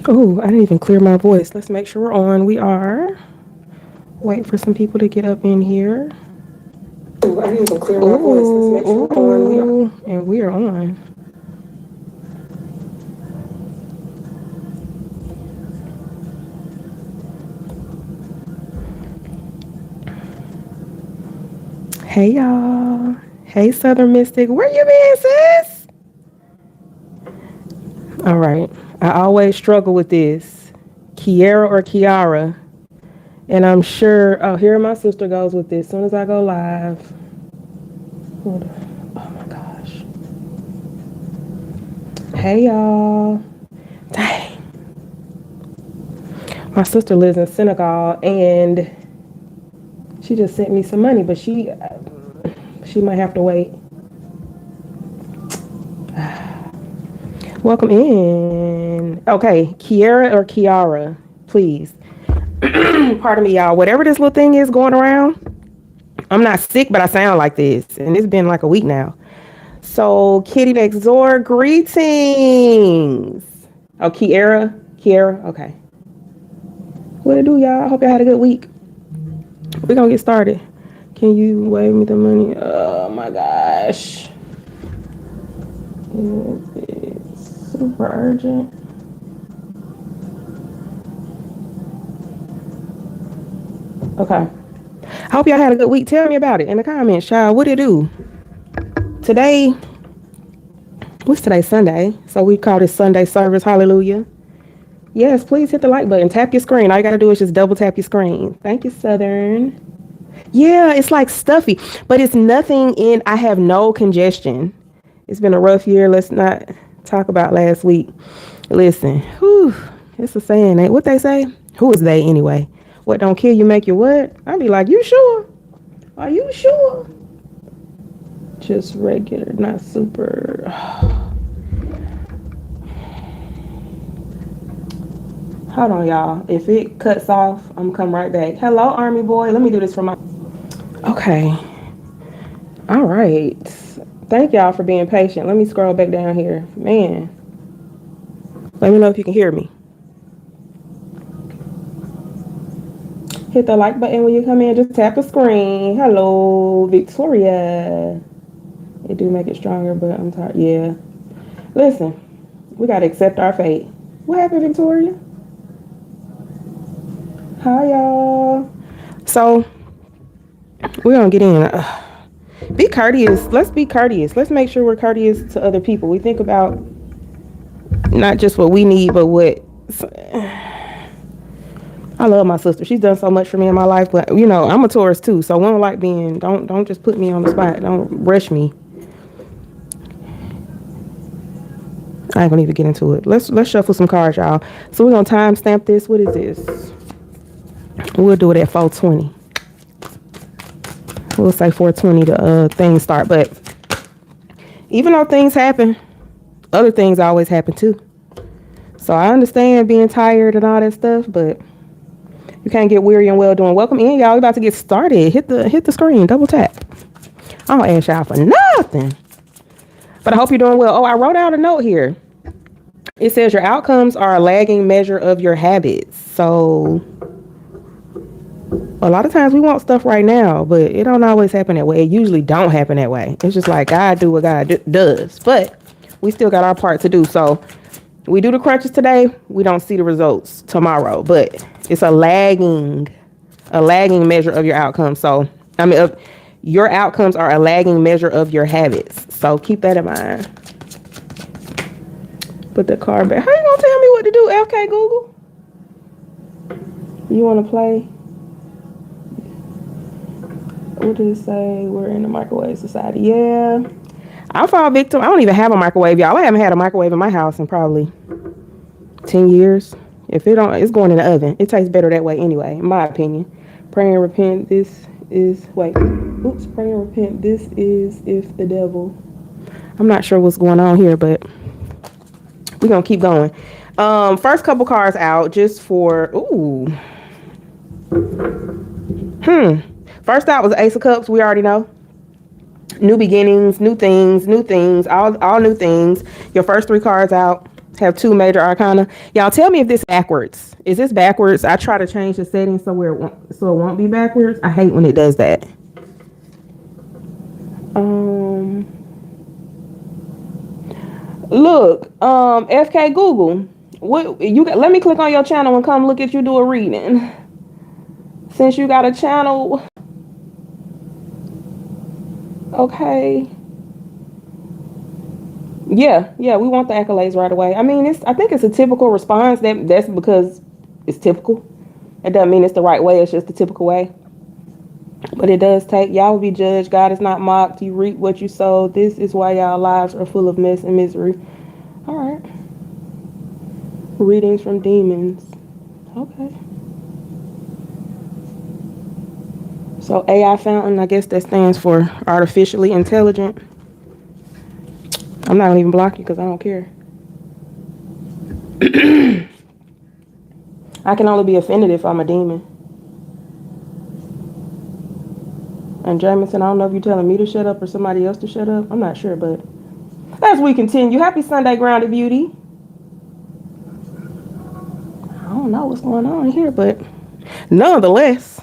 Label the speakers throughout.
Speaker 1: Oh, I didn't even clear my voice. Let's make sure we're on. We are. Wait for some people to get up in here.
Speaker 2: Ooh, I didn't even clear my voice. Let's make sure we're on.
Speaker 1: And we are on. Hey y'all. Hey Southern Mystic. Where you been, sis? All right. I always struggle with this. Kiara or Kiara. And I'm sure, oh, here my sister goes with this. As soon as I go live. Hold on. Oh my gosh. Hey y'all. Dang. My sister lives in Senegal and she just sent me some money, but she might have to wait. Welcome in. Okay, Kiara or Kiara, please. Pardon me, y'all. Whatever this little thing is going around, I'm not sick, but I sound like this, and it's been like a week now. So, Kitty next door, greetings. Oh, Kiara. Okay. What it do, y'all? I hope y'all had a good week. We're gonna get started. Can you wave me the money? Oh my gosh. It's super urgent. Okay. I hope y'all had a good week. Tell me about it in the comments, child. What it do? Today, what's today? Sunday. So we call this Sunday service. Hallelujah. Yes, please hit the like button. Tap your screen. All you gotta do is just double tap your screen. Thank you, Southern. Yeah, it's like stuffy, but it's nothing in. I have no congestion. It's been a rough year. Let's not talk about last week. Listen, whew, it's a saying. Ain't what they say? Who is they anyway? What don't kill you make you what? I'd be like, you sure? Are you sure? Just regular, not super. Hold on, y'all. If it cuts off, I'm gonna come right back. Hello, Army boy. Let me do this for my. Okay. All right. Thank y'all for being patient. Let me scroll back down here. Man. Let me know if you can hear me. Hit the like button when you come in. Just tap the screen. Hello, Victoria. It do make it stronger, but I'm tired. Yeah. Listen, we got to accept our fate. What happened, Victoria? Hi, y'all. So, we're going to get in. Be courteous. Let's be courteous. Let's make sure we're courteous to other people. We think about not just what we need, but what. I love my sister. She's done so much for me in my life, but you know, I'm a Taurus too, so we don't like being. Don't just put me on the spot. Don't rush me. I ain't gonna even get into it. Let's shuffle some cards, y'all. So we're gonna time stamp this. What is this? We'll do it at 4:20. We'll say 4:20 to things start. But even though things happen, other things always happen too. So I understand being tired and all that stuff, but you can't get weary and well doing. Welcome in, y'all. We're about to get started. Hit the screen. Double tap. I don't ask y'all for nothing. But I hope you're doing well. Oh, I wrote out a note here. It says your outcomes are a lagging measure of your habits. So a lot of times we want stuff right now, but it don't always happen that way. It usually don't happen that way. It's just like God do what God does. But we still got our part to do. So we do the crunches today. We don't see the results tomorrow. But it's a lagging measure of your outcomes. So, I mean, your outcomes are a lagging measure of your habits. So keep that in mind. Put the card back. How you gonna tell me what to do, FK Google? You want to play? What did it say? We're in a microwave society. Yeah. I fall victim. I don't even have a microwave, y'all. I haven't had a microwave in my house in probably 10 years. If it don't, it's going in the oven. It tastes better that way anyway, in my opinion. Pray and repent. Pray and repent. This is if the devil. I'm not sure what's going on here, but we're going to keep going. First couple cards out just for, First out was Ace of Cups. We already know. New beginnings, new things, all new things. Your first three cards out. Have 2 major arcana. Y'all tell me if this backwards. Is this backwards? I try to change the settings so it won't be backwards. I hate when it does that. Look, FK Google, what you got? Let me click on your channel and come look at you do a reading. Since you got a channel, okay. Yeah, we want the accolades right away. I mean, I think it's a typical response. That's because it's typical. It doesn't mean it's the right way. It's just the typical way. But it does take. Y'all will be judged. God is not mocked. You reap what you sow. This is why y'all lives are full of mess and misery. All right. Readings from demons. Okay. So AI fountain, I guess that stands for artificially intelligent. I'm not gonna even block you because I don't care. I can only be offended if I'm a demon. And Jamison, I don't know if you're telling me to shut up or somebody else to shut up. I'm not sure, but as we continue, happy Sunday, Grounded Beauty. I don't know what's going on here, but nonetheless,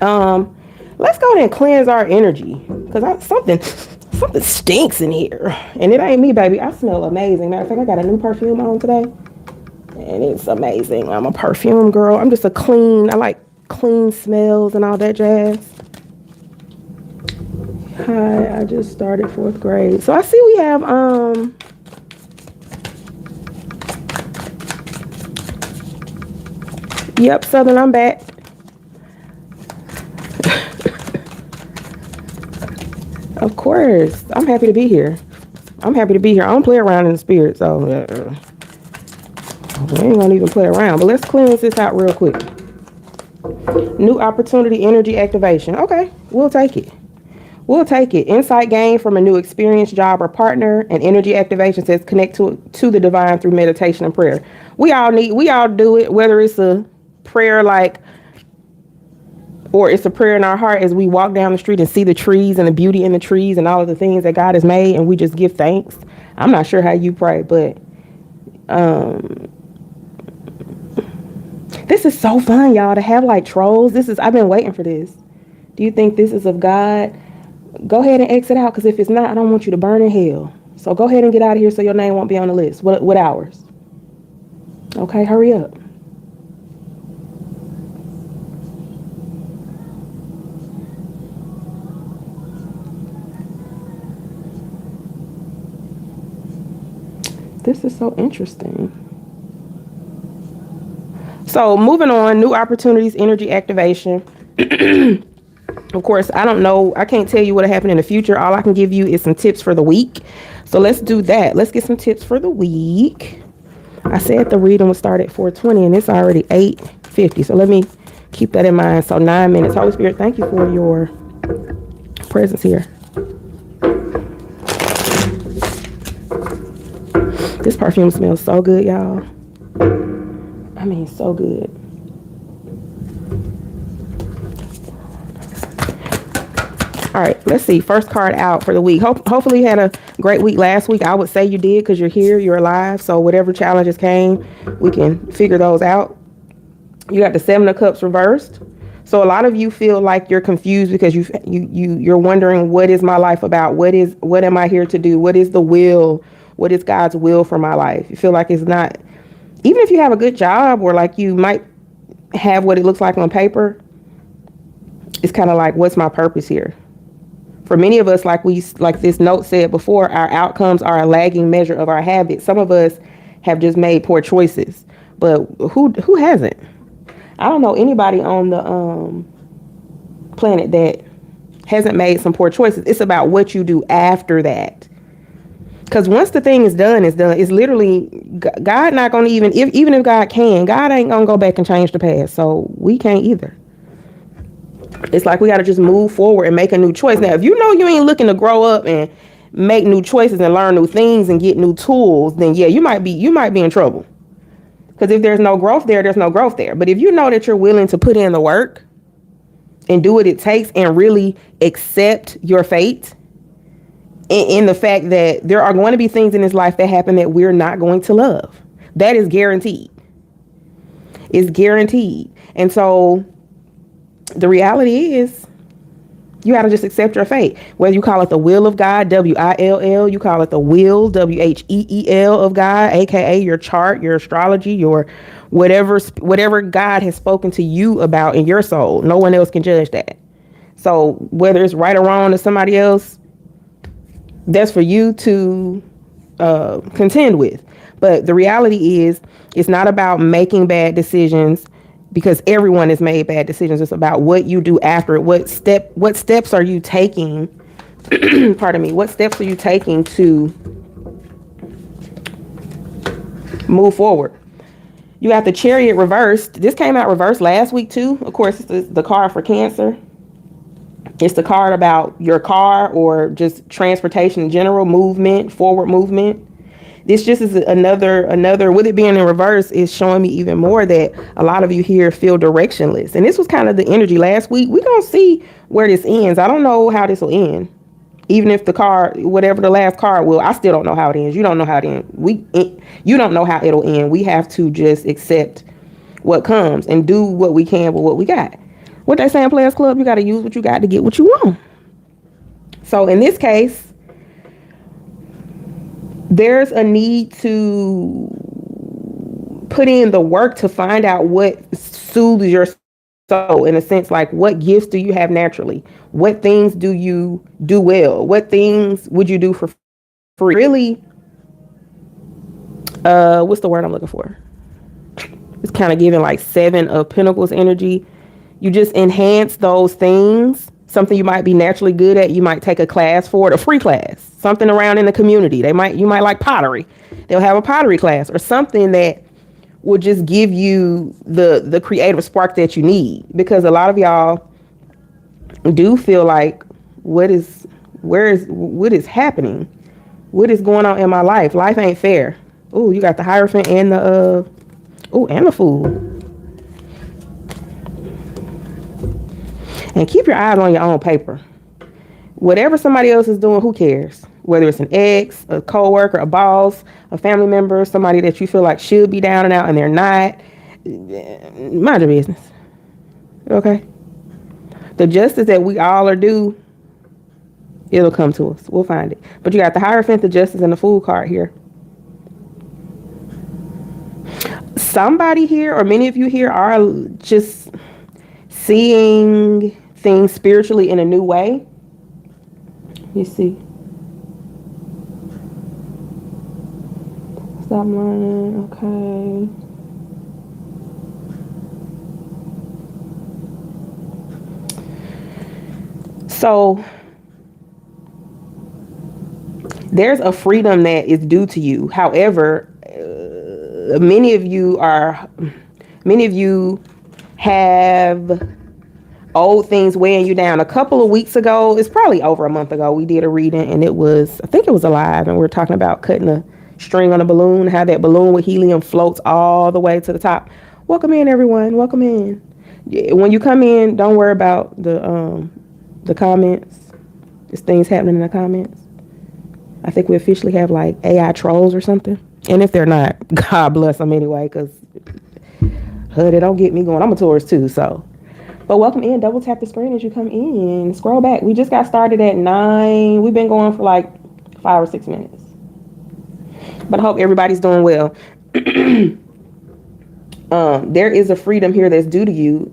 Speaker 1: let's go ahead and cleanse our energy because something stinks in here, and it ain't me, baby. I smell amazing. Matter of fact, I got a new perfume on today, and it's amazing. I'm a perfume girl. I'm just I like clean smells and all that jazz. Hi, I just started 4th grade. So I see we have yep, Southern, I'm back. Of course. I'm happy to be here. I don't play around in the spirit, so we ain't gonna even play around. But let's cleanse this out real quick. New opportunity, energy activation. Okay, we'll take it. Insight gained from a new experience, job, or partner. And energy activation says connect to the divine through meditation and prayer. We all do it, whether it's a prayer or it's a prayer in our heart as we walk down the street and see the trees and the beauty in the trees and all of the things that God has made, and we just give thanks. I'm not sure how you pray, but this is so fun, y'all, to have like trolls. I've been waiting for this. Do you think this is of God? Go ahead and exit out, because if it's not, I don't want you to burn in hell. So go ahead and get out of here so your name won't be on the list. What hours? Okay, hurry up. This is so interesting. So moving on, new opportunities, energy activation. Of course, I don't know. I can't tell you what'll happen in the future. All I can give you is some tips for the week. So let's do that. Let's get some tips for the week. I said the reading would start at 4:20 and it's already 8:50. So let me keep that in mind. So 9 minutes. Holy Spirit, thank you for your presence here. This perfume smells so good, y'all. I mean, so good. All right, let's see. First card out for the week. Hopefully you had a great week last week. I would say you did, because you're here, you're alive. So whatever challenges came, we can figure those out. You got the 7 of Cups reversed. So a lot of you feel like you're confused because you're wondering, what is my life about? What am I here to do? What is the will? What is God's will for my life? You feel like it's not, even if you have a good job or like you might have what it looks like on paper, it's kind of like, what's my purpose here? For many of us, like this note said before, our outcomes are a lagging measure of our habits. Some of us have just made poor choices, but who hasn't? I don't know anybody on the planet that hasn't made some poor choices. It's about what you do after that. Because once the thing is done, it's done. It's literally, God not going to even if God can, God ain't going to go back and change the past. So we can't either. It's like we got to just move forward and make a new choice. Now, if you know you ain't looking to grow up and make new choices and learn new things and get new tools, then yeah, you might be in trouble. Because if there's no growth there, there's no growth there. But if you know that you're willing to put in the work and do what it takes and really accept your fate in the fact that there are going to be things in this life that happen that we're not going to love. That is guaranteed. It's guaranteed. And so the reality is you got to just accept your fate. Whether you call it the will of God, W-I-L-L, you call it the will, W-H-E-E-L of God, aka your chart, your astrology, your whatever God has spoken to you about in your soul. No one else can judge that. So whether it's right or wrong to somebody else, that's for you to contend with. But the reality is, it's not about making bad decisions, because everyone has made bad decisions. It's about what you do after it. What steps are you taking? Pardon me. What steps are you taking to move forward? You got the Chariot reversed. This came out reversed last week too. Of course, it's the card for Cancer. It's the card about your car or just transportation in general, movement, forward movement. This just is another, with it being in reverse, is showing me even more that a lot of you here feel directionless. And this was kind of the energy last week. We're going to see where this ends. I don't know how this will end. Even if the card, whatever the last card will, I still don't know how it ends. You don't know how it ends. You don't know how it'll end. We have to just accept what comes and do what we can with what we got. What they say in Players Club, you got to use what you got to get what you want. So in this case, there's a need to put in the work to find out what soothes your soul, in a sense, like what gifts do you have naturally? What things do you do well? What things would you do for free? Really, what's the word I'm looking for? It's kind of giving like 7 of Pentacles energy. You just enhance those things. Something you might be naturally good at. You might take a class for it, a free class, something around in the community. You might like pottery. They'll have a pottery class or something that will just give you the creative spark that you need. Because a lot of y'all do feel like, what is happening? What is going on in my life? Life ain't fair. Oh, you got the Hierophant and the Fool. And keep your eyes on your own paper. Whatever somebody else is doing, who cares? Whether it's an ex, a coworker, a boss, a family member, somebody that you feel like should be down and out and they're not. Mind your business. Okay? The justice that we all are due, it'll come to us. We'll find it. But you got the Hierophant, the Justice, and the Fool card here. Somebody here, or many of you here, are just seeing things spiritually in a new way. You see. Stop learning. Okay. So there's a freedom that is due to you. However, many of you have old things weighing you down. A couple of weeks ago, it's probably over a month ago, we did a reading, and I think it was alive, and we were talking about cutting a string on a balloon, how that balloon with helium floats all the way to the top. Welcome in, everyone. Welcome in. When you come in, don't worry about the comments. There's things happening in the comments. I think we officially have like AI trolls or something. And if they're not, God bless them anyway, because they don't get me going. I'm a Taurus too, so. But welcome in. Double tap the screen as you come in. Scroll back. We just got started at 9. We've been going for like 5 or 6 minutes. But I hope everybody's doing well. There is a freedom here that's due to you,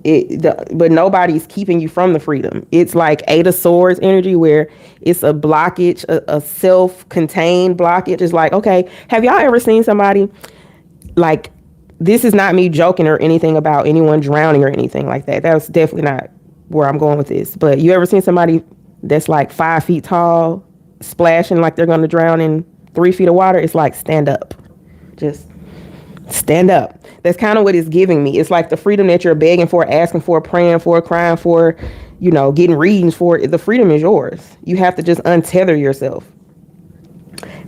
Speaker 1: but nobody's keeping you from the freedom. It's like 8 of Swords energy, where it's a blockage, a self-contained blockage. It's like, okay, have y'all ever seen somebody, like, this is not me joking or anything about anyone drowning or anything like that. That's definitely not where I'm going with this. But you ever seen somebody that's like 5 feet tall, splashing like they're going to drown in 3 feet of water? It's like, stand up. Just stand up. That's kind of what it's giving me. It's like the freedom that you're begging for, asking for, praying for, crying for, getting readings for. The freedom is yours. You have to just untether yourself.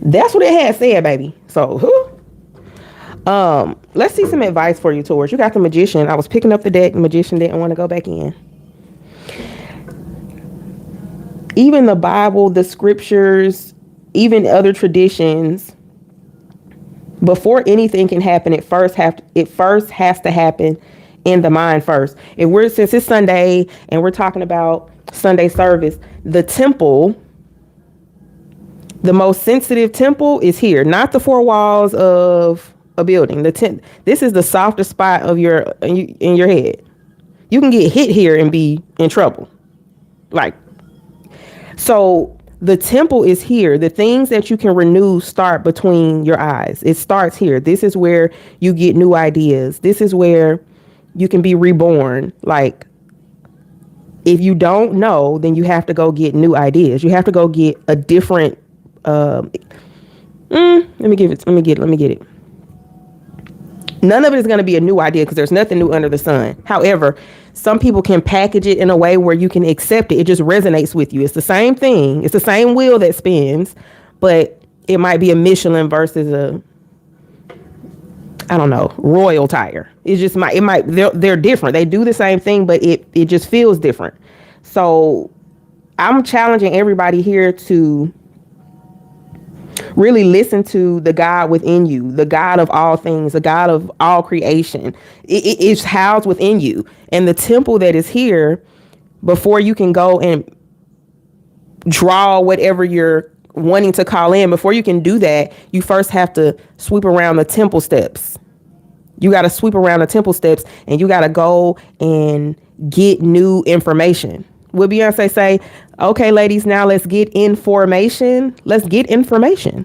Speaker 1: That's what it had said, baby. So, let's see some advice for you, Taurus. You got the Magician. I was picking up the deck. The Magician didn't want to go back in. Even the Bible, the scriptures, even other traditions, before anything can happen, it first has to happen in the mind first. Since it's Sunday and we're talking about Sunday service, the temple, the most sensitive temple is here, not the four walls of a building. This is the softest spot of in your head. You can get hit here and be in trouble. So the temple is here. The things that you can renew start between your eyes. It starts here. This is where you get new ideas. This is where you can be reborn. Like, if you don't know, then you have to go get new ideas. You have to go get a different, let me get it. None of it is going to be a new idea because there's nothing new under the sun. However, some people can package it in a way where you can accept it. It just resonates with you. It's the same thing. It's the same wheel that spins, but it might be a Michelin versus Royal tire. They're different. They do the same thing, but it just feels different. So I'm challenging everybody here to really listen to the God within you, the God of all things, the God of all creation. It's housed within you. And the temple that is here, before you can go and draw whatever you're wanting to call in, before you can do that, you first have to sweep around the temple steps. You got to sweep around the temple steps and you got to go and get new information. Will Beyonce say, okay, ladies, now let's get information. Let's get information.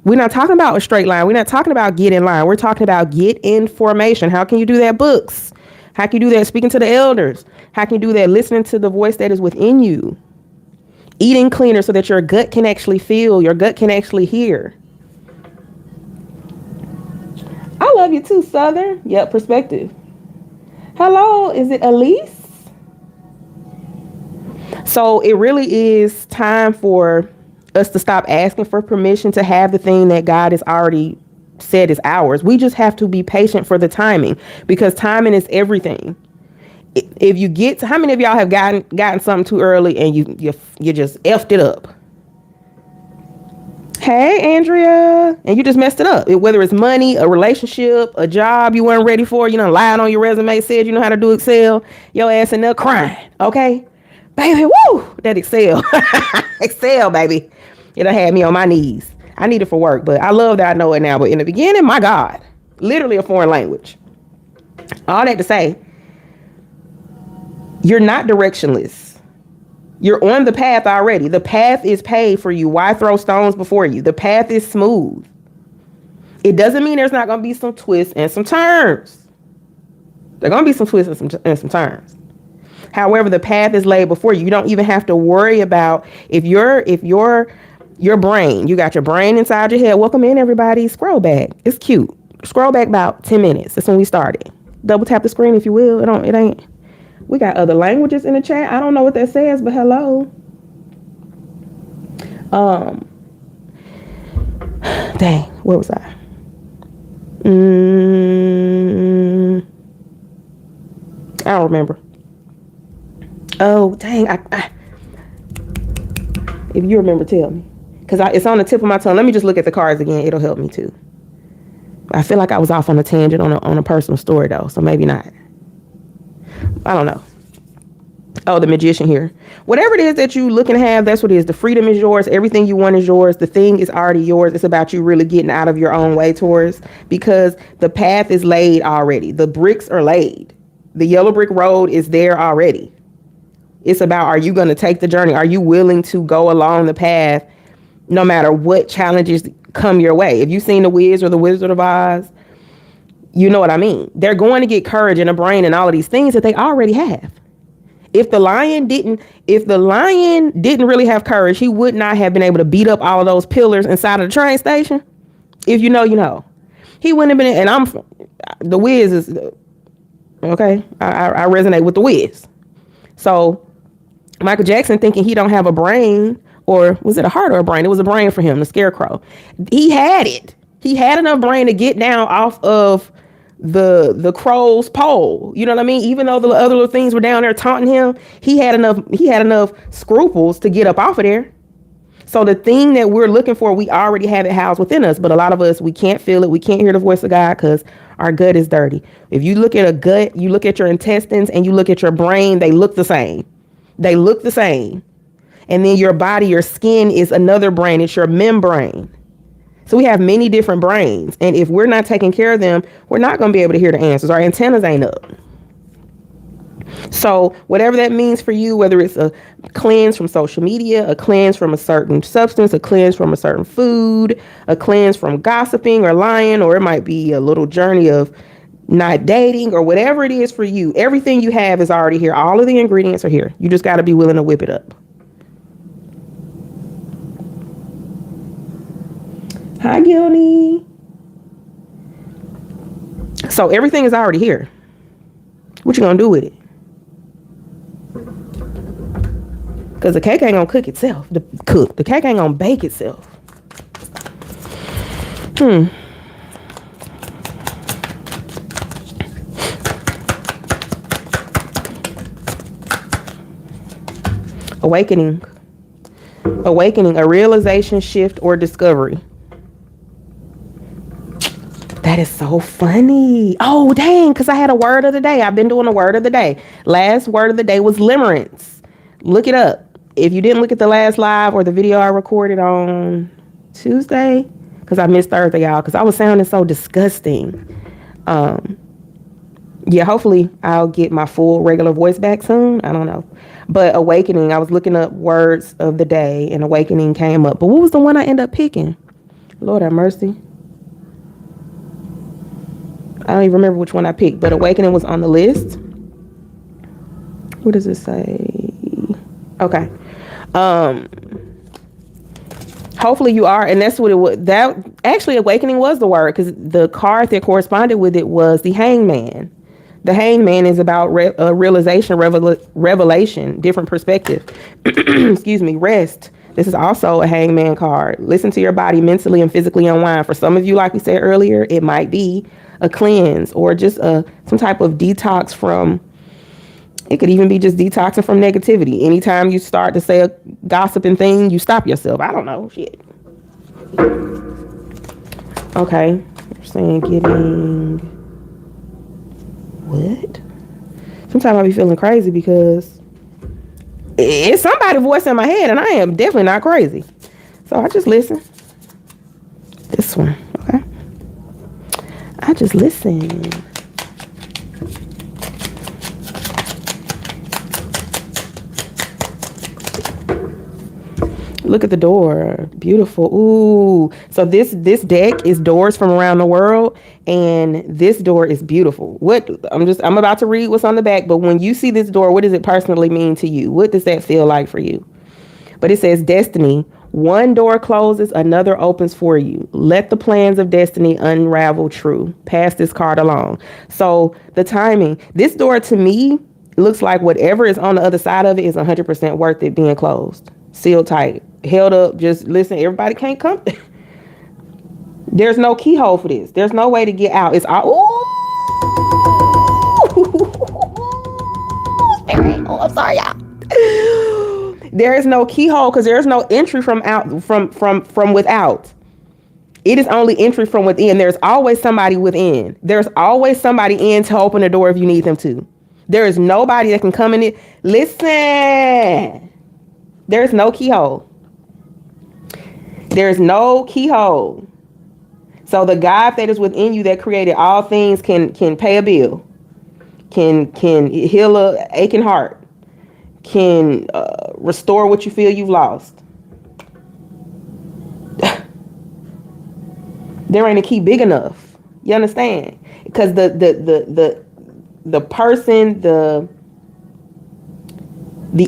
Speaker 1: We're not talking about a straight line. We're not talking about get in line. We're talking about get information. How can you do that? Books. How can you do that? Speaking to the elders. How can you do that? Listening to the voice that is within you. Eating cleaner so that your gut can actually feel, your gut can actually hear. I love you too, Southern. Yep, perspective. Hello, is it Elise? So it really is time for us to stop asking for permission to have the thing that God has already said is ours. We just have to be patient for the timing, because timing is everything. If you get to, how many of y'all have gotten something too early and you just effed it up? Hey, Andrea, and you just messed it up. Whether it's money, a relationship, a job you weren't ready for, lied on your resume, said you know how to do Excel, your ass in there crying. Okay. Baby, woo, that Excel. Excel, baby. It'll have me on my knees. I need it for work, but I love that I know it now. But in the beginning, my God, literally a foreign language. All that to say, you're not directionless. You're on the path already. The path is paved for you. Why throw stones before you? The path is smooth. It doesn't mean there's not going to be some twists and some turns. There are going to be some twists and some turns. However, the path is laid before you. You don't even have to worry about if your brain, you got your brain inside your head. Welcome in, everybody. Scroll back. It's cute. Scroll back about 10 minutes. That's when we started. Double tap the screen if you will. It ain't. We got other languages in the chat. I don't know what that says, but hello. Dang, where was I? I don't remember. Oh, dang. If you remember, tell me. Because it's on the tip of my tongue. Let me just look at the cards again. It'll help me too. I feel like I was off on a tangent on a personal story, though. So maybe not. I don't know. Oh, the magician here. Whatever it is that you looking to have, that's what it is. The freedom is yours. Everything you want is yours. The thing is already yours. It's about you really getting out of your own way, Taurus, because the path is laid already. The bricks are laid. The yellow brick road is there already. It's about, are you going to take the journey? Are you willing to go along the path no matter what challenges come your way? If you've seen The Wiz or The Wizard of Oz, you know what I mean. They're going to get courage and a brain and all of these things that they already have. If the lion didn't really have courage, he would not have been able to beat up all of those pillars inside of the train station. If you know, you know. He wouldn't have been, and The Wiz is, okay, I resonate with The Wiz. So Michael Jackson thinking he don't have a brain, or was it a heart or a brain? It was a brain for him, the scarecrow. He had it. He had enough brain to get down off of the crow's pole. You know what I mean? Even though the other little things were down there taunting him, he had enough scruples to get up off of there. So the thing that we're looking for, we already have it housed within us. But a lot of us, we can't feel it. We can't hear the voice of God because our gut is dirty. If you look at a gut, you look at your intestines and you look at your brain, they look the same. They look the same. And then your body, your skin is another brain. It's your membrane. So we have many different brains. And if we're not taking care of them, we're not going to be able to hear the answers. Our antennas ain't up. So whatever that means for you, whether it's a cleanse from social media, a cleanse from a certain substance, a cleanse from a certain food, a cleanse from gossiping or lying, or it might be a little journey of not dating or whatever it is for you, everything you have is already here. All of the ingredients are here. You just got to be willing to whip it up. Hi, Gilny. So everything is already here. What you gonna do with it? Because the cake ain't gonna cook itself. The cake ain't gonna bake itself. Awakening, a realization, shift, or discovery. That is so funny. Oh, dang, because I had a word of the day. I've been doing a word of the day. Last word of the day was limerence. Look it up. If you didn't look at the last live or the video I recorded on Tuesday, because I missed Thursday, y'all, because I was sounding so disgusting. Yeah, hopefully I'll get my full regular voice back soon. I don't know. But awakening, I was looking up words of the day and awakening came up. But what was the one I ended up picking? Lord have mercy. I don't even remember which one I picked, but awakening was on the list. What does it say? Okay. Hopefully you are, and that's what it was. That actually awakening was the word, because the card that corresponded with it was the hangman. The hangman is about realization, revelation, different perspective. Excuse me, rest. This is also a hangman card. Listen to your body mentally and physically unwind. For some of you, like we said earlier, it might be a cleanse or just some type of detox from, it could even be just detoxing from negativity. Anytime you start to say a gossiping thing, you stop yourself. I don't know. Shit. Okay. You're saying getting, what? Sometimes I be feeling crazy because it's somebody's voice in my head and I am definitely not crazy. So I just listen. This one. Okay. I just listen. Look at the door. Beautiful. Ooh. So this deck is doors from around the world, and this door is beautiful. I'm about to read what's on the back, but when you see this door, what does it personally mean to you? What does that feel like for you? But it says destiny. One door closes, another opens for you. Let the plans of destiny unravel true. Pass this card along. So the timing, this door to me looks like whatever is on the other side of it is 100% worth it being closed. Sealed tight, held up. Just listen, everybody can't come. There's no keyhole for this. There's no way to get out. It's all. Oh, I'm sorry, y'all. There is no keyhole because there is no entry from without. It is only entry from within. There's always somebody within. There's always somebody in to open the door if you need them to. There is nobody that can come in it. Listen. There's no keyhole. There's no keyhole. So the God that is within you that created all things can pay a bill, can heal a aching heart, can restore what you feel you've lost. There ain't a key big enough. You understand? Because the person, the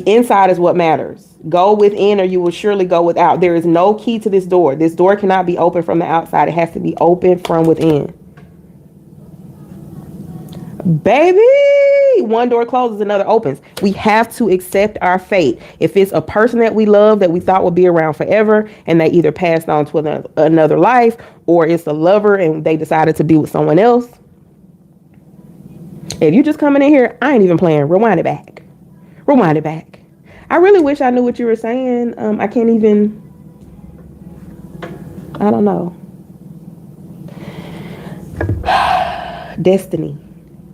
Speaker 1: inside is what matters. Go within or you will surely go without. There is no key to this door. This door cannot be opened from the outside. It has to be open from within. Baby, one door closes, another opens. We have to accept our fate. If it's a person that we love that we thought would be around forever and they either passed on to another life, or it's a lover and they decided to be with someone else. If you just coming in here, I ain't even playing. Rewind it back. Rewind it back. I really wish I knew what you were saying. I can't even. I don't know. Destiny.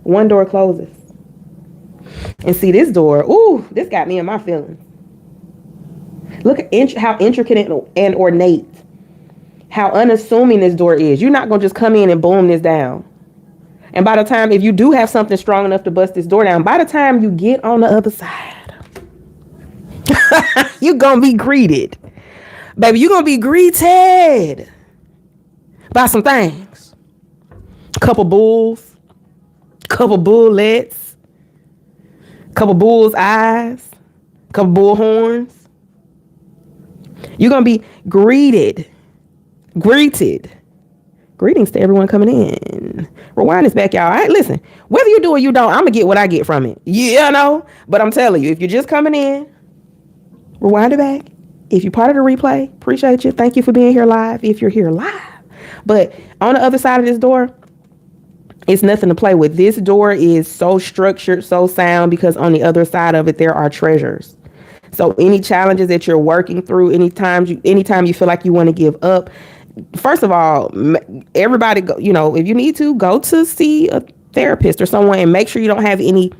Speaker 1: One door closes. And see this door. Ooh, this got me in my feelings. Look at how intricate and ornate. How unassuming this door is. You're not going to just come in and boom this down. And by the time, if you do have something strong enough to bust this door down, by the time you get on the other side, you're going to be greeted. Baby, you're going to be greeted by some things. Couple bulls. Couple bullets. Couple bull's eyes. Couple bull horns. You're going to be greeted. Greetings to everyone coming in. Rewind this back, y'all. Listen, whether you do or you don't, I'm going to get what I get from it. Yeah, I know. But I'm telling you, if you're just coming in, rewind it back. If you're part of the replay, appreciate you. Thank you for being here live. If you're here live. But on the other side of this door, it's nothing to play with. This door is so structured, so sound, because on the other side of it, there are treasures. So any challenges that you're working through, anytime you feel like you want to give up, first of all, everybody, go, if you need to, go to see a therapist or someone and make sure you don't have any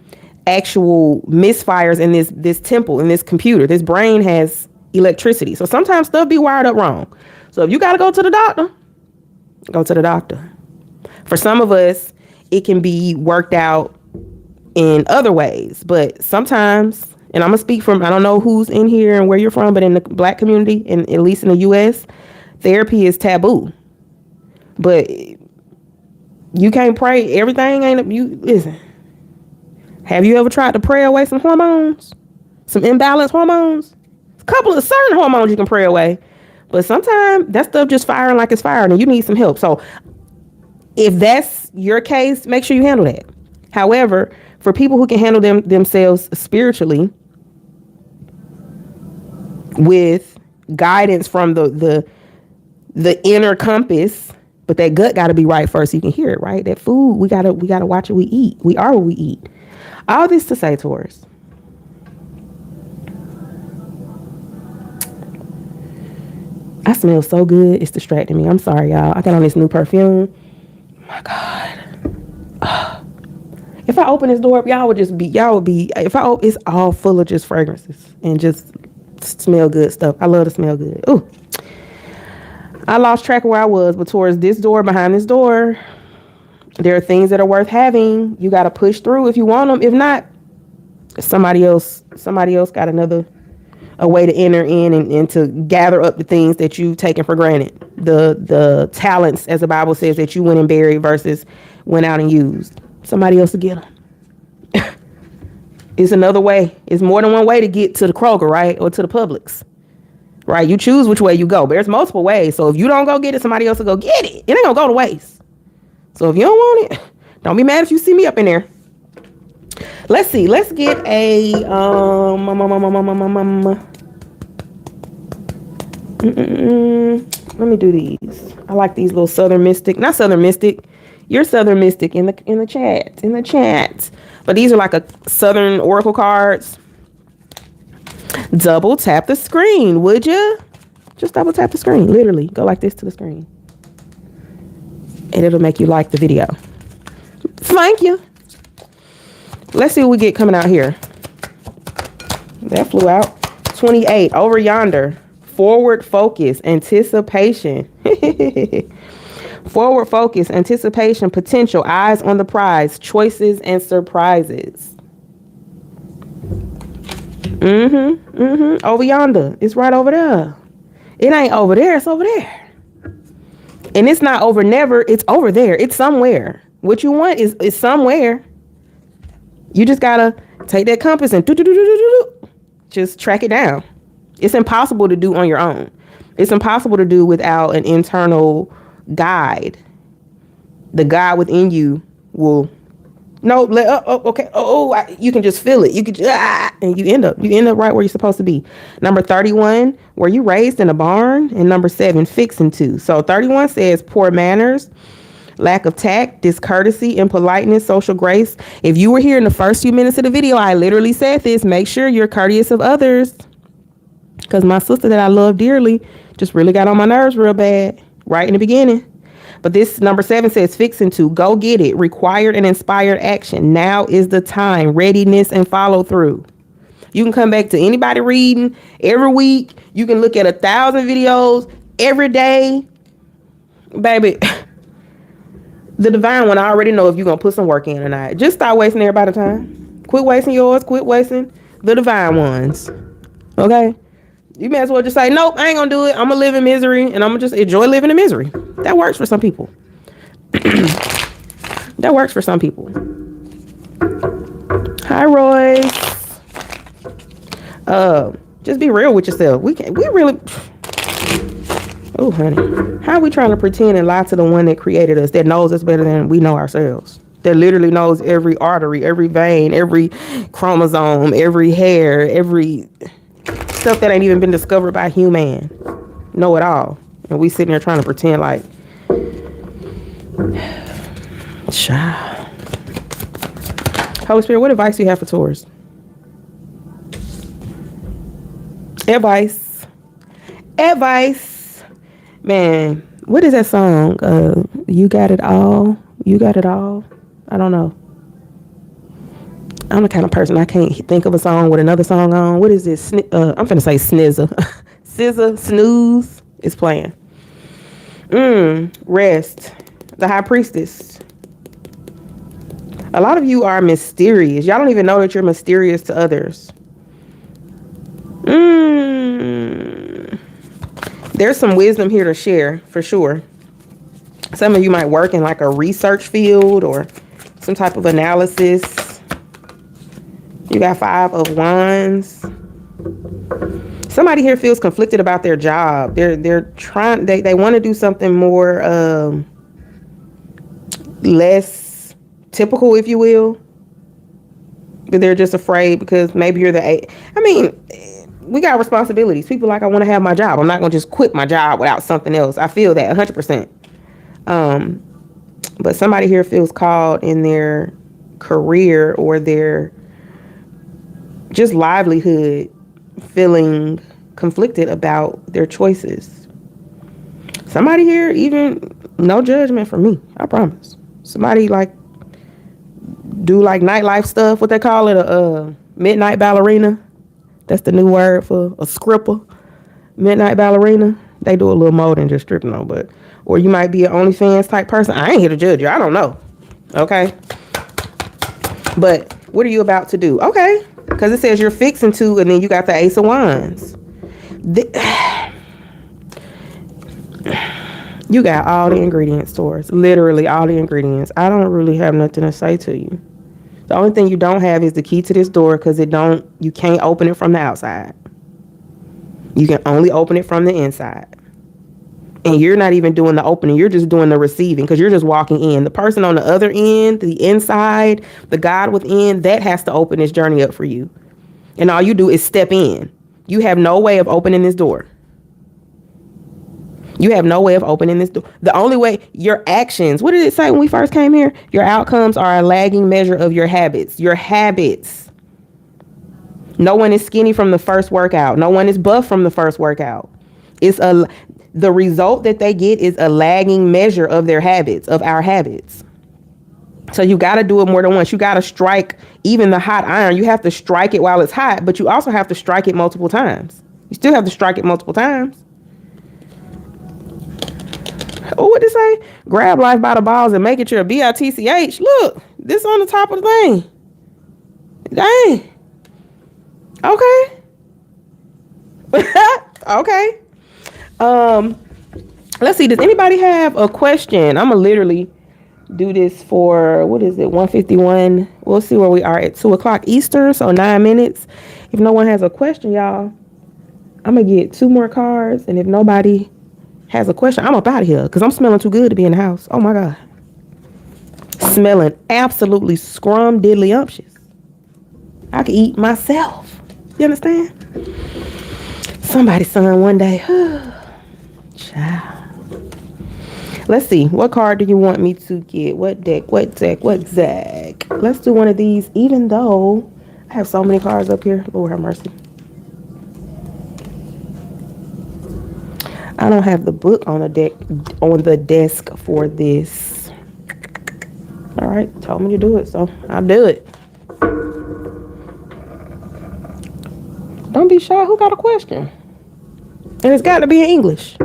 Speaker 1: actual misfires in this temple, in this computer. This brain has electricity. So sometimes stuff be wired up wrong. So if you got to go to the doctor, go to the doctor. For some of us, it can be worked out in other ways, but sometimes, and I'm going to speak from, I don't know who's in here and where you're from, but in the Black community, and at least in the U.S., therapy is taboo. But you can't pray. Everything ain't, listen. Have you ever tried to pray away some hormones? Some imbalanced hormones? A couple of certain hormones you can pray away. But sometimes that stuff just firing like it's firing and you need some help. So if that's your case, make sure you handle that. However, for people who can handle themselves spiritually with guidance from the inner compass, but that gut got to be right first so you can hear it, right? That food, we gotta watch what we eat. We are what we eat. All this to say, Taurus, I smell so good, it's distracting me. I'm sorry, y'all. I got on this new perfume. Oh my God. If I open this door up, it's all full of just fragrances and just smell good stuff. I love to smell good. Ooh. I lost track of where I was, but towards this door, behind this door, there are things that are worth having. You got to push through if you want them. If not, somebody else got a way to enter in and to gather up the things that you've taken for granted. The talents, as the Bible says, that you went and buried versus went out and used. Somebody else will get them. It's another way. It's more than one way to get to the Kroger, right? Or to the Publix, right? You choose which way you go. But there's multiple ways. So if you don't go get it, somebody else will go get it. It ain't gonna go to waste. So if you don't want it, don't be mad if you see me up in there. Let's see. Let's get a let me do these. I like these little Southern Mystic. Not Southern Mystic. You're Southern Mystic in the chat. But these are like a Southern Oracle cards. Double tap the screen, would you? Just double tap the screen. Literally, go like this to the screen. And it'll make you like the video. Thank you. Let's see what we get coming out here. That flew out. 28, over yonder. Forward focus, anticipation. Forward focus, anticipation, potential, eyes on the prize, choices and surprises. Over yonder. It's right over there. It ain't over there, it's over there. And it's not over never, it's over there. It's somewhere. What you want is somewhere. You just gotta take that compass and just track it down. It's impossible to do on your own. It's impossible to do without an internal guide. The God within you will you can just feel it. You can and you end up right where you're supposed to be. Number 31, were you raised in a barn? And number 7, fixing to. So 31 says poor manners, lack of tact, discourtesy, impoliteness, social grace. If you were here in the first few minutes of the video, I literally said this. Make sure you're courteous of others. Because my sister that I love dearly just really got on my nerves real bad. right in the beginning. But this number 7 says fixing to go get it. Required and inspired action. Now is the time. Readiness and follow through. You can come back to anybody reading every week. You can look at 1,000 videos every day. Baby, the divine one, I already know if you're going to put some work in or not. Just start wasting everybody's time. Quit wasting yours. Quit wasting the divine ones. Okay? You may as well just say, nope, I ain't going to do it. I'm going to live in misery and I'm going to just enjoy living in misery. That works for some people. That works for some people. Hi, Royce. Just be real with yourself. We really, oh honey, how are we trying to pretend and lie to the one that created us, that knows us better than we know ourselves, that literally knows every artery, every vein, every chromosome, every hair, every stuff that ain't even been discovered by human, know it all, and we sitting there trying to pretend like, child. Holy Spirit, what advice do you have for Taurus? Advice. Man, what is that song? You got it all. You got it all. I don't know. I'm the kind of person I can't think of a song with another song on. What is this? I'm finna say snizzer. Scissor, snooze is playing. Rest. The High Priestess. A lot of you are mysterious. Y'all don't even know that you're mysterious to others. There's some wisdom here to share for sure. Some of you might work in like a research field or some type of analysis. You got 5 of Wands. Somebody here feels conflicted about their job. They're trying, they want to do something more less typical, if you will. But they're just afraid because maybe you're we got responsibilities. People like, I want to have my job. I'm not going to just quit my job without something else. I feel that 100%. But somebody here feels called in their career or their just livelihood, feeling conflicted about their choices. Somebody here, even no judgment from me, I promise. Somebody like do like nightlife stuff, what they call it, a midnight ballerina. That's the new word for a scripper. Midnight ballerina. They do a little more than just stripping though, but or you might be an OnlyFans type person. I ain't here to judge you. I don't know. Okay. But what are you about to do? Okay. Because it says you're fixing to, and then you got the Ace of Wands. You got all the ingredients, Taurus. Literally all the ingredients. I don't really have nothing to say to you. The only thing you don't have is the key to this door because you can't open it from the outside. You can only open it from the inside. And you're not even doing the opening. You're just doing the receiving because you're just walking in. The person on the other end, the inside, the God within, that has to open this journey up for you. And all you do is step in. You have no way of opening this door. You have no way of opening this door. The only way, your actions, what did it say when we first came here? Your outcomes are a lagging measure of your habits. Your habits. No one is skinny from the first workout. No one is buff from the first workout. The result that they get is a lagging measure of their habits, of our habits. So you got to do it more than once. You got to strike even the hot iron. You have to strike it while it's hot, but you also have to strike it multiple times. You still have to strike it multiple times. Oh, what did it say? Grab life by the balls and make it your BITCH. Look, this on the top of the thing. Dang. Okay. Okay. Let's see. Does anybody have a question? I'm gonna literally do this for, what is it, 1:51. We'll see where we are at 2:00 Eastern, so 9 minutes. If no one has a question, y'all, I'm gonna get 2 more cards, and if nobody has a question, I'm up out of here because I'm smelling too good to be in the house. Oh my God. Smelling absolutely scrum-diddly-umptious. I could eat myself. You understand? Somebody's son one day. Child. Let's see. What card do you want me to get? What deck? What deck? What deck? Let's do one of these, even though I have so many cards up here. Lord have mercy. I don't have the book on the desk for this. All right, told me to do it, so I'll do it. Don't be shy. Who got a question? And it's got to be in English.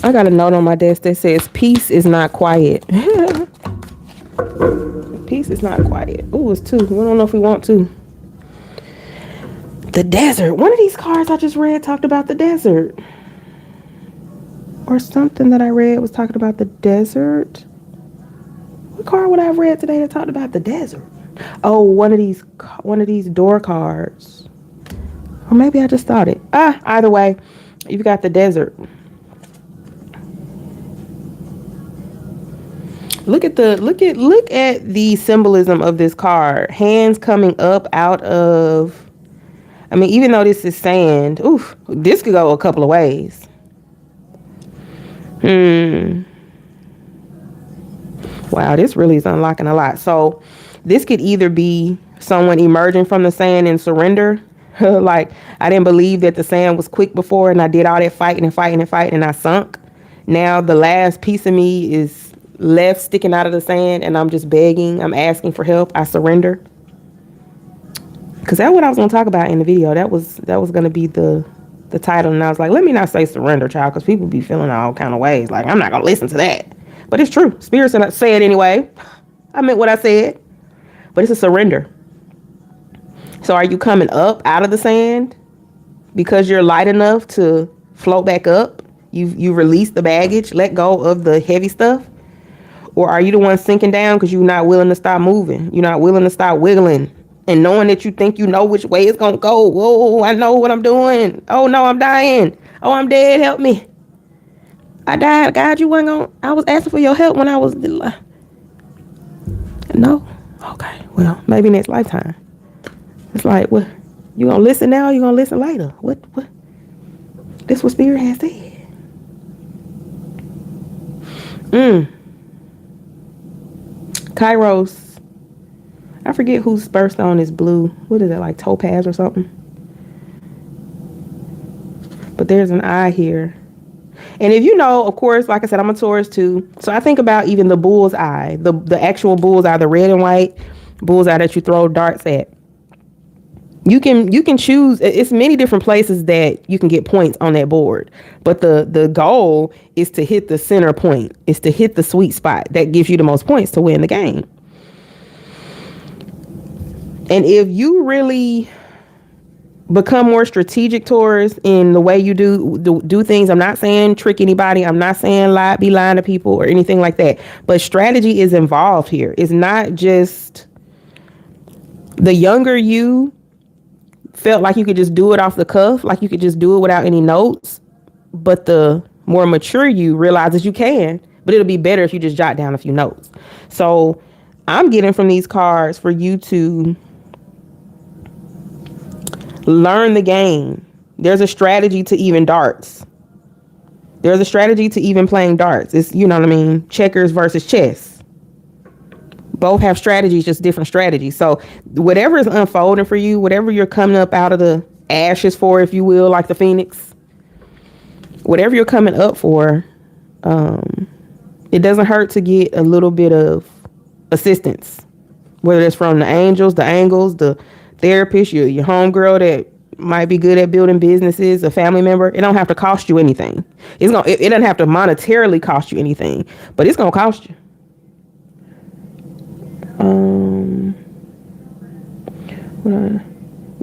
Speaker 1: I got a note on my desk that says peace is not quiet. Peace is not quiet. Ooh, it's 2. We don't know if we want to. The desert. One of these cards I just read talked about the desert. Or something that I read was talking about the desert. What card would I have read today that talked about the desert? Oh, one of these door cards. Or maybe I just thought it. Either way, you've got the desert. Look at the symbolism of this card. Hands coming up out of, I mean, even though this is sand, oof, this could go a couple of ways. Wow, this really is unlocking a lot. So this could either be someone emerging from the sand and surrender. Like, I didn't believe that the sand was quick before, and I did all that fighting and I sunk. Now the last piece of me is left sticking out of the sand, and I'm just begging. I'm asking for help. I surrender. Because that's what I was going to talk about in the video. That was going to be the title. And I was like, let me not say surrender, child, because people be feeling all kind of ways. Like, I'm not going to listen to that. But it's true. Spirit say it anyway. I meant what I said. But it's a surrender. So are you coming up out of the sand because you're light enough to float back up? You release the baggage, let go of the heavy stuff? Or are you the one sinking down because you're not willing to stop moving? You're not willing to stop wiggling and knowing that you think you know which way it's going to go. Whoa, I know what I'm doing. Oh, no, I'm dying. Oh, I'm dead. Help me. I died. God, you wasn't going to. I was asking for your help when I was. No? Okay. Well, maybe next lifetime. It's like, what? You going to listen now or you going to listen later? What? This what Spirit has said. Kairos. I forget whose birthstone is blue. What is it, like topaz or something? But there's an eye here. And if you know, of course, like I said, I'm a Taurus too. So I think about even the bull's eye, the actual bull's eye, the red and white bull's eye that you throw darts at. You can choose. It's many different places that you can get points on that board. But the goal is to hit the center point. It's to hit the sweet spot that gives you the most points to win the game. And if you really become more strategic, Taurus, in the way you do things, I'm not saying trick anybody. I'm not saying be lying to people or anything like that. But strategy is involved here. It's not just the younger you felt like you could just do it off the cuff, like you could just do it without any notes. But the more mature you realizes you can, but it'll be better if you just jot down a few notes. So I'm getting from these cards for you to learn the game. There's a strategy to even darts. There's a strategy to even playing darts. It's, you know what I mean? Checkers versus chess. Both have strategies, just different strategies. So whatever is unfolding for you, whatever you're coming up out of the ashes for, if you will, like the phoenix, whatever you're coming up for, it doesn't hurt to get a little bit of assistance, whether it's from the angels, the angles, the therapist, your homegirl that might be good at building businesses, a family member. It don't have to cost you anything. It doesn't have to monetarily cost you anything, but it's gonna cost you.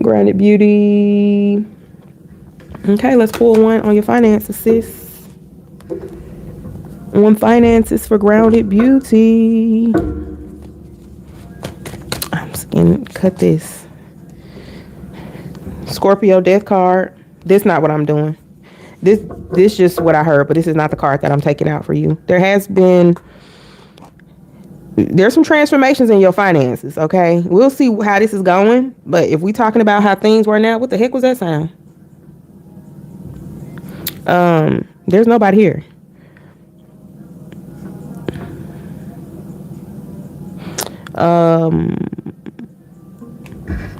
Speaker 1: Grounded beauty. Okay, let's pull one on your finances, sis. On finances for grounded beauty. I'm just gonna cut this. Scorpio death card. This is not what I'm doing. This just what I heard, but this is not the card that I'm taking out for you. There's some transformations in your finances, okay? We'll see how this is going. But if we're talking about how things were now, what the heck was that sound? There's nobody here.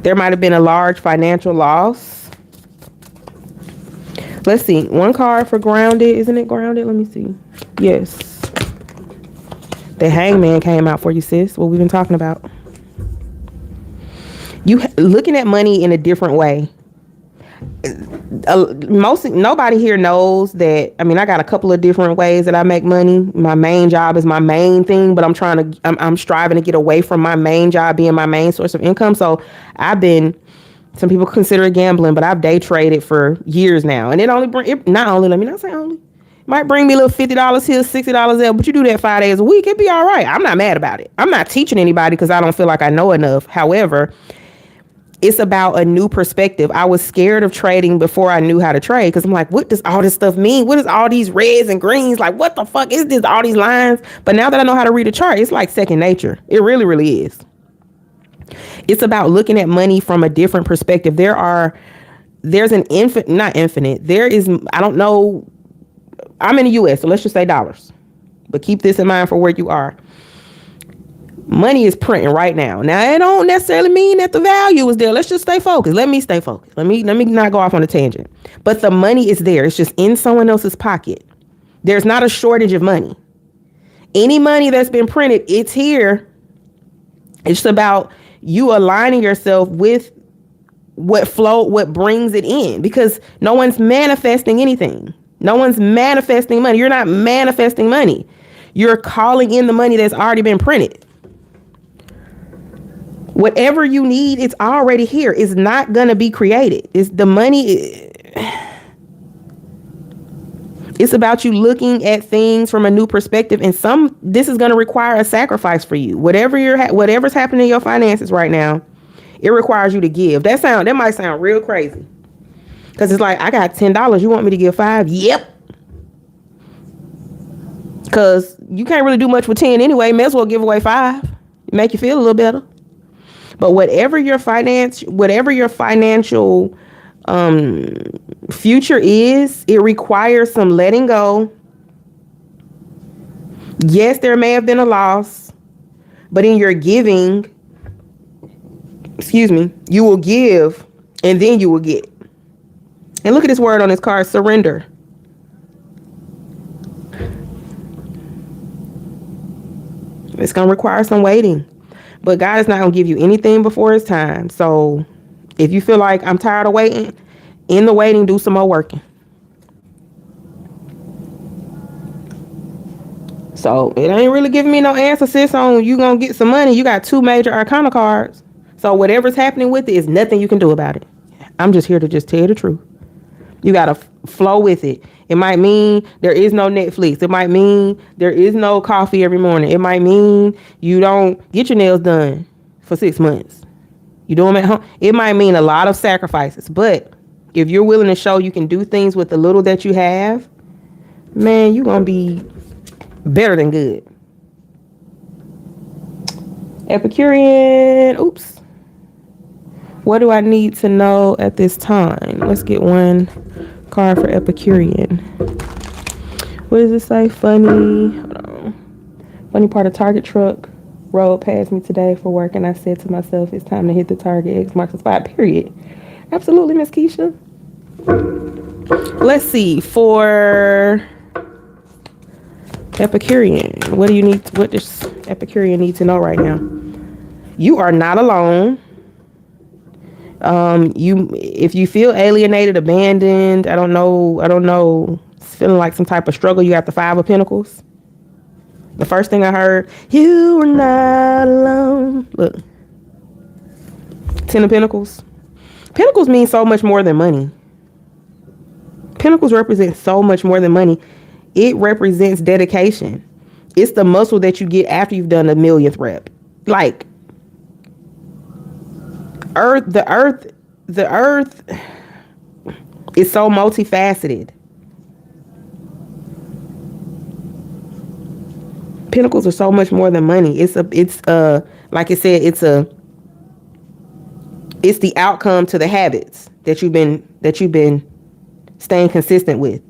Speaker 1: There might have been a large financial loss. Let's see. One card for grounded. Isn't it grounded? Let me see. Yes. The Hangman came out for you, sis. What we've been talking about. You looking at money in a different way. Nobody here knows that. I mean, I got a couple of different ways that I make money. My main job is my main thing, but I'm striving to get away from my main job being my main source of income. So some people consider it gambling, but I've day traded for years now, and let me not say only, might bring me a little $50 here, $60 there, but you do that 5 days a week, it'd be all right. I'm not mad about it. I'm not teaching anybody because I don't feel like I know enough. However, it's about a new perspective. I was scared of trading before I knew how to trade because I'm like, what does all this stuff mean? What is all these reds and greens? Like, what the fuck is this? All these lines. But now that I know how to read a chart, it's like second nature. It really, really is. It's about looking at money from a different perspective. There's an not infinite. There is, I don't know. I'm in the US, so let's just say dollars. But keep this in mind for where you are. Money is printing right now. Now, it don't necessarily mean that the value is there. Let's just stay focused. Let me stay focused. Let me not go off on a tangent. But the money is there. It's just in someone else's pocket. There's not a shortage of money. Any money that's been printed, it's here. It's about you aligning yourself with what brings it in, because no one's manifesting anything. No one's manifesting money. You're not manifesting money. You're calling in the money that's already been printed. Whatever you need, it's already here. It's not going to be created. It's the money. It's about you looking at things from a new perspective. And this is going to require a sacrifice for you. Whatever's happening in your finances right now, it requires you to give. That might sound real crazy. Because it's like, I got $10. You want me to give $5? Yep. Because you can't really do much with 10 anyway. May as well give away 5. Make you feel a little better. But whatever your financial future is, it requires some letting go. Yes, there may have been a loss, but in your giving, you will give and then you will get. And look at this word on this card, surrender. It's going to require some waiting. But God is not going to give you anything before it's time. So if you feel like I'm tired of waiting, in the waiting, do some more working. So it ain't really giving me no answer, sis, on you going to get some money. You got 2 major arcana cards. So whatever's happening with it is nothing you can do about it. I'm just here to just tell you the truth. You got to flow with it. It might mean there is no Netflix. It might mean there is no coffee every morning. It might mean you don't get your nails done for 6 months. You do them at home. It might mean a lot of sacrifices. But if you're willing to show you can do things with the little that you have, man, you're going to be better than good. Epicurean. Oops. What do I need to know at this time? Let's get one card for Epicurean. What does it say? Funny. Hold on. Funny part of Target truck rolled past me today for work, and I said to myself, it's time to hit the target. X marks the spot, period. Absolutely, Miss Keisha. Let's see. For Epicurean, what does Epicurean need to know right now? You are not alone. If you feel alienated, abandoned, I don't know, it's feeling like some type of struggle, you got the 5 of Pentacles. The first thing I heard, you are not alone. Look, 10 of Pentacles. Pentacles mean so much more than money. Pentacles represent so much more than money. It represents dedication. It's the muscle that you get after you've done the 1,000th rep. Like, the earth is so multifaceted. Pentacles are so much more than money. It's like I said, it's the outcome to the habits that you've been staying consistent with.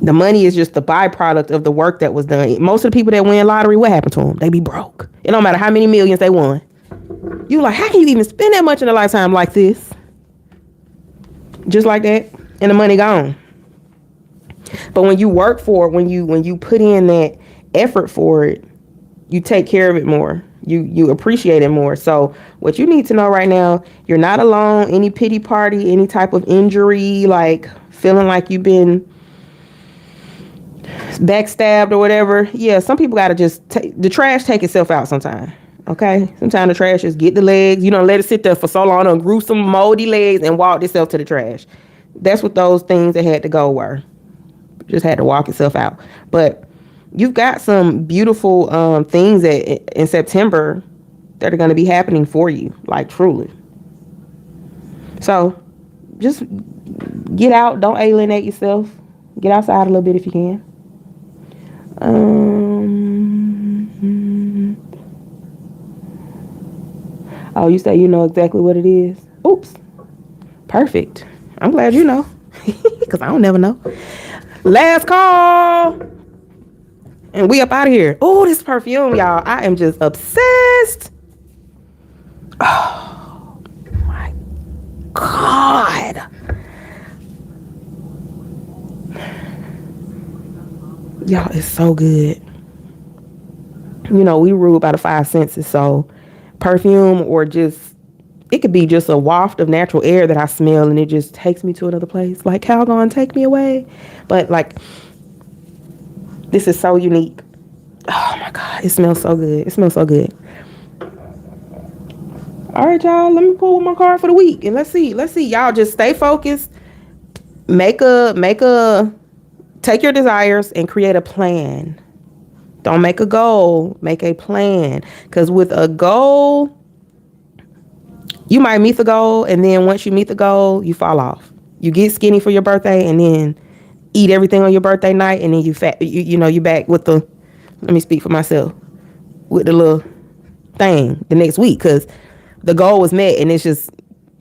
Speaker 1: The money is just the byproduct of the work that was done. Most of the people that win lottery, what happened to them? They be broke. It don't matter how many millions they won. You like, how can you even spend that much in a lifetime like this? Just like that, and the money gone. But when you work for it, when you put in that effort for it, you take care of it more. You appreciate it more. So what you need to know right now, you're not alone. Any pity party, any type of injury, like feeling like you've been backstabbed or whatever. Yeah, some people gotta just the trash take itself out sometime. Okay, sometimes the trash just get the legs. You don't let it sit there for so long on gruesome moldy legs and walk itself to the trash. That's what those things that had to go were. Just had to walk itself out. But you've got some beautiful things that in September that are going to be happening for you, like truly. So just get out. Don't alienate yourself. Get outside a little bit if you can. Oh, you say you know exactly what it is? Oops. Perfect. I'm glad you know. Because I don't never know. Last call. And we up out of here. Oh, this perfume, y'all. I am just obsessed. Oh, my God. Y'all, it's so good. You know, we rule by the five senses. So perfume or just, it could be just a waft of natural air that I smell and it just takes me to another place. Like, Calgon, take me away. But like, this is so unique. Oh my God, it smells so good. It smells so good. All right, y'all, let me pull one more card for the week and let's see. Y'all just stay focused. Take your desires and create a plan. Don't make a goal, make a plan. Because with a goal, you might meet the goal, and then once you meet the goal, you fall off. You get skinny for your birthday, and then eat everything on your birthday night, and then you fat. You back with the. Let me speak for myself. With the little thing the next week, because the goal was met, and it's just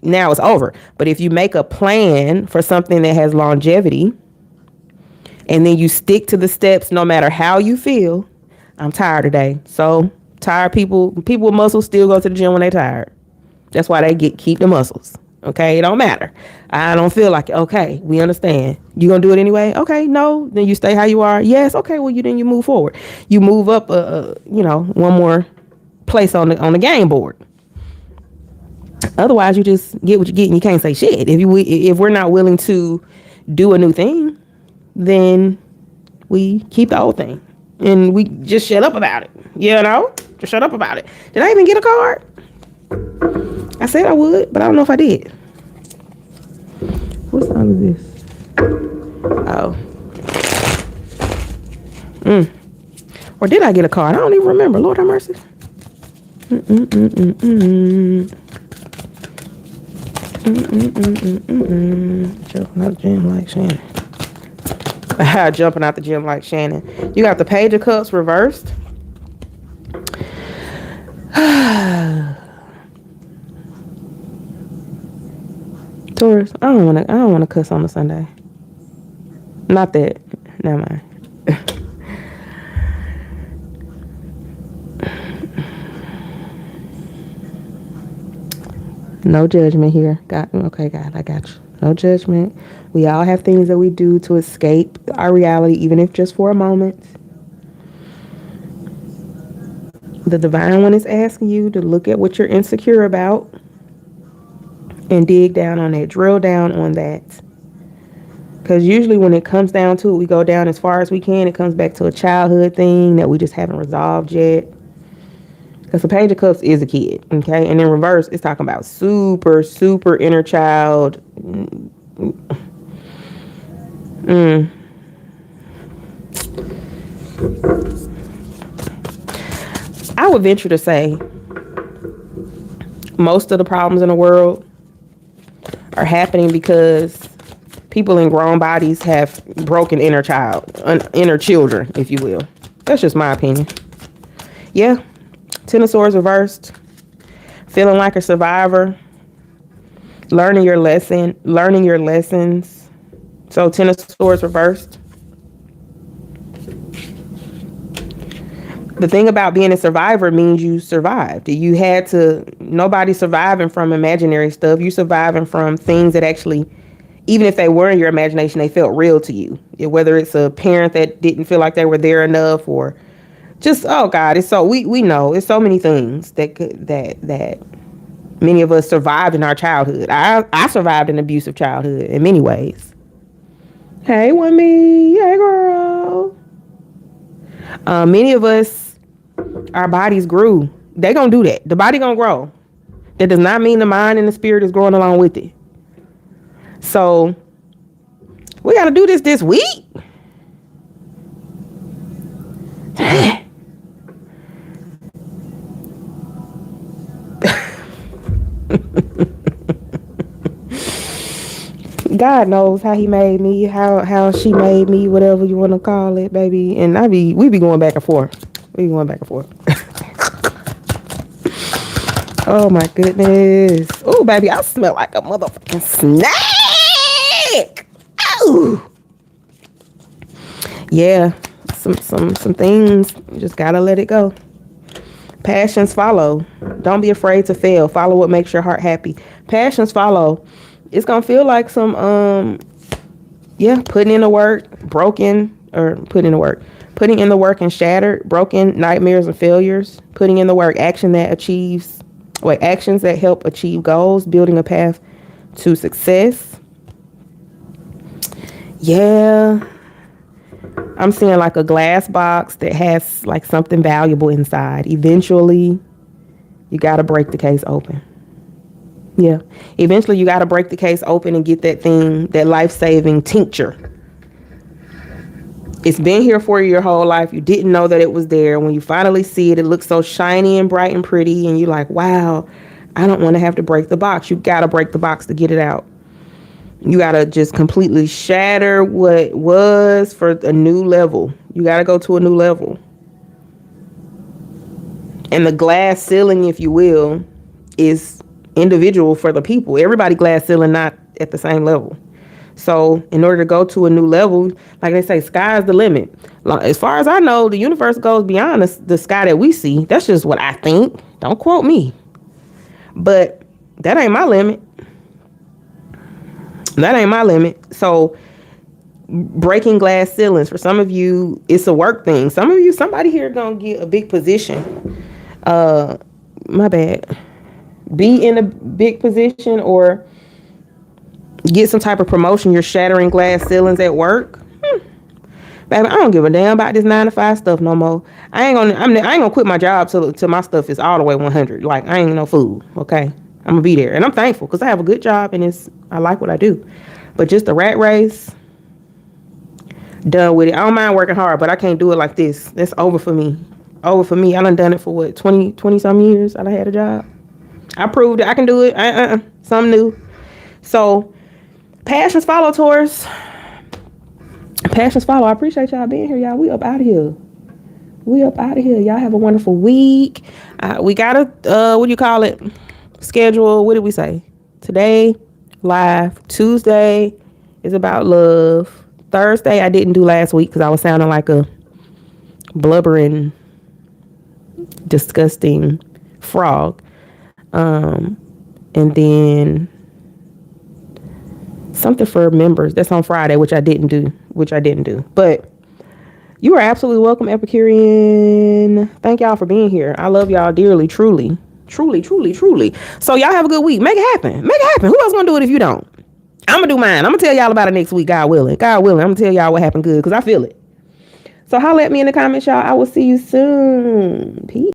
Speaker 1: now it's over. But if you make a plan for something that has longevity, and then you stick to the steps, no matter how you feel. I'm tired today, so tired people with muscles still go to the gym when they tired. That's why they keep the muscles. Okay, it don't matter. I don't feel like it. Okay, we understand. You gonna do it anyway? Okay, no. Then you stay how you are. Yes. Okay. Well, you move forward. You move up. One more place on the game board. Otherwise, you just get what you get, and you can't say shit. If we're not willing to do a new thing, then we keep the old thing, and we just shut up about it. Just shut up about it. Did I even get a card? I said I would, but I don't know if I did. What song is this? Oh. Or did I get a card? I don't even remember. Lord have mercy. Jumping out the gym like Shannon. Jumping out the gym like Shannon. You got the Page of Cups reversed. Taurus, I don't want to cuss on a Sunday. Not that. Never mind. No judgment here. Okay, God, I got you. No judgment. We all have things that we do to escape our reality, even if just for a moment. The Divine One is asking you to look at what you're insecure about and dig down on that, drill down on that. Because usually when it comes down to it, we go down as far as we can. It comes back to a childhood thing that we just haven't resolved yet. Because the Page of Cups is a kid, okay? And in reverse, it's talking about super, super inner child. I would venture to say most of the problems in the world are happening because people in grown bodies have broken inner children, if you will. That's just my opinion. Yeah. Ten of Swords reversed. Feeling like a survivor. Learning your lessons. So Ten of Swords reversed. The thing about being a survivor means you survived. You had to, nobody surviving from imaginary stuff. You surviving from things that actually, even if they were in your imagination, they felt real to you. Whether it's a parent that didn't feel like they were there enough, or just, oh God, it's so, we know it's so many things that many of us survived in our childhood. I survived an abusive childhood in many ways. Hey, Wimmy. Hey, girl. Many of us, our bodies grew. They gonna do that. The body gonna grow. That does not mean the mind and the spirit is growing along with it. So we gotta do this week. God knows how he made me, how she made me, whatever you want to call it, baby. And we be going back and forth. We be going back and forth. Oh my goodness. Oh, baby, I smell like a motherfucking snake. Oh. Yeah, some things, you just gotta let it go. Passions follow. Don't be afraid to fail. Follow what makes your heart happy. Passions follow. It's gonna feel like some putting in the work, putting in the work and shattered, broken, nightmares and failures. Putting in the work, actions that help achieve goals, building a path to success. Yeah, I'm seeing like a glass box that has like something valuable inside. Eventually you got to break the case open. Yeah. Eventually you got to break the case open and get that thing, that life-saving tincture. It's been here for you your whole life. You didn't know that it was there. When you finally see it, it looks so shiny and bright and pretty. And you're like, wow, I don't want to have to break the box. You got to break the box to get it out. You got to just completely shatter what was for a new level. You got to go to a new level. And the glass ceiling, if you will, is individual for the people. Everybody glass ceiling not at the same level. So in order to go to a new level, like they say, sky's the limit. As far as I know, the universe goes beyond the sky that we see. That's just what I think. Don't quote me. But that ain't my limit. That ain't my limit. So breaking glass ceilings, for some of you, it's a work thing. Some of you, somebody here gonna get a big position. My bad. Be in a big position or get some type of promotion. You're shattering glass ceilings at work. Baby, I don't give a damn about this 9-to-5 stuff no more. I ain't gonna quit my job till my stuff is all the way 100. Like, I ain't no fool. Okay, I'm gonna be there, and I'm thankful because I have a good job and I like what I do. But just the rat race, done with it. I don't mind working hard, but I can't do it like this. That's over for me. Over for me. I done it for what, 20 some years. I done had a job. I proved that I can do it. Something new. So passions follow, Taurus. Passions follow. I appreciate y'all being here, y'all. We up out of here. Y'all have a wonderful week. We got a what do you call it? Schedule. What did we say? Today, live. Tuesday is about love. Thursday I didn't do last week because I was sounding like a blubbering, disgusting frog. And then something for members. That's on Friday, which I didn't do. But you are absolutely welcome, Epicurean. Thank y'all for being here. I love y'all dearly, truly. So y'all have a good week. Make it happen. Who else gonna do it if you don't? I'm gonna do mine. I'm gonna tell y'all about it next week, God willing. I'm gonna tell y'all what happened good because I feel it. So holla at me in the comments, y'all. I will see you soon. Peace.